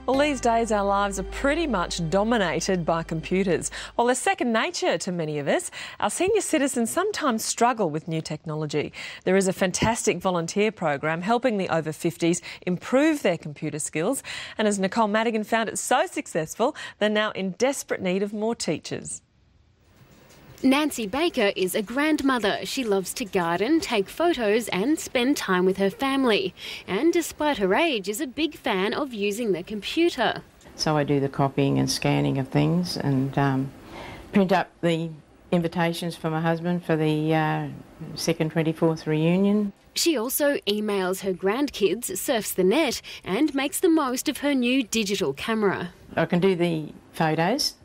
Well, these days our lives are pretty much dominated by computers. While they're second nature to many of us, our senior citizens sometimes struggle with new technology. There is a fantastic volunteer program helping the over 50s improve their computer skills. And as Nicole Madigan found it so successful, they're now in desperate need of more teachers. Nancy Baker is a grandmother. She loves to garden, take photos and spend time with her family. And despite her age, is a big fan of using the computer. So I do the copying and scanning of things and print up the invitations for my husband for the second 24th reunion. She also emails her grandkids, surfs the net and makes the most of her new digital camera. I can do the photos,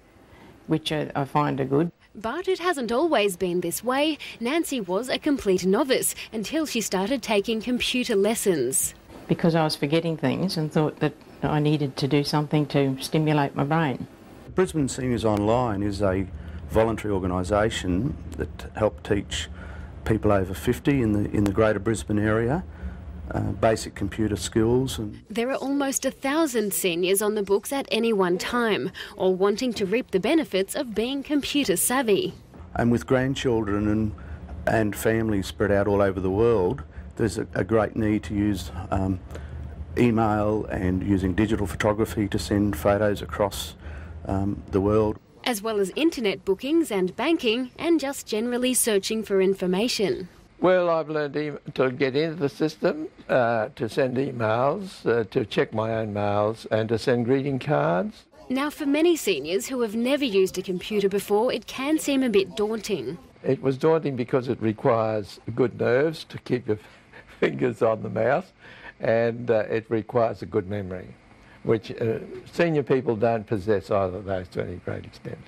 which I find are good. But it hasn't always been this way. Nancy was a complete novice until she started taking computer lessons. Because I was forgetting things and thought that I needed to do something to stimulate my brain. Brisbane Seniors Online is a voluntary organisation that help teach people over 50 in the greater Brisbane area basic computer skills. There are almost 1,000 seniors on the books at any one time, all wanting to reap the benefits of being computer savvy. And with grandchildren and families spread out all over the world, there's a great need to use email and using digital photography to send photos across the world. As well as internet bookings and banking and just generally searching for information. Well, I've learned to get into the system, to send emails, to check my own mails and to send greeting cards. Now, for many seniors who have never used a computer before, it can seem a bit daunting. It was daunting because it requires good nerves to keep your fingers on the mouse and it requires a good memory, which senior people don't possess either of those to any great extent.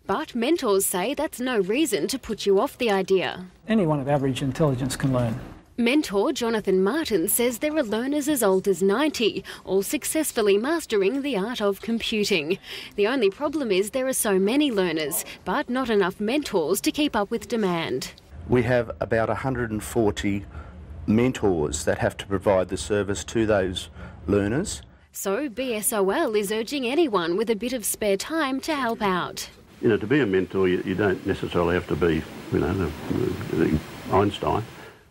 But mentors say that's no reason to put you off the idea. Anyone of average intelligence can learn. Mentor Jonathan Martin says there are learners as old as 90, all successfully mastering the art of computing. The only problem is there are so many learners, but not enough mentors to keep up with demand. We have about 140 mentors that have to provide the service to those learners. So BSOL is urging anyone with a bit of spare time to help out. You know, to be a mentor, you don't necessarily have to be, the Einstein.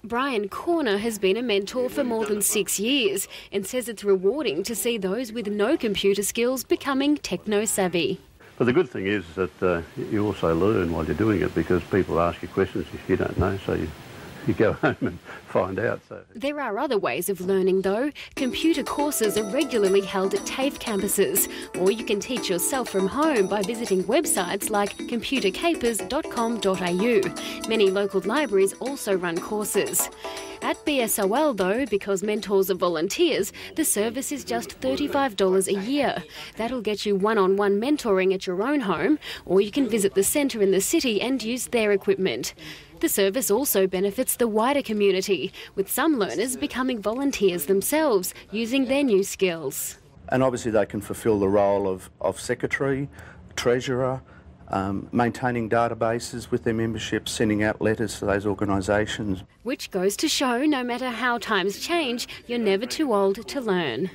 Brian Corner has been a mentor for more than 6 years and says it's rewarding to see those with no computer skills becoming techno-savvy. But the good thing is that you also learn while you're doing it because people ask you questions if you don't know, so you go home and find out. So. There are other ways of learning though. Computer courses are regularly held at TAFE campuses, or you can teach yourself from home by visiting websites like computercapers.com.au. Many local libraries also run courses. At BSOL though, because mentors are volunteers, the service is just $35 a year. That'll get you one-on-one mentoring at your own home, or you can visit the centre in the city and use their equipment. The service also benefits the wider community, with some learners becoming volunteers themselves, using their new skills. And obviously they can fulfil the role of secretary, treasurer, maintaining databases with their membership, sending out letters to those organisations. Which goes to show no matter how times change, you're never too old to learn.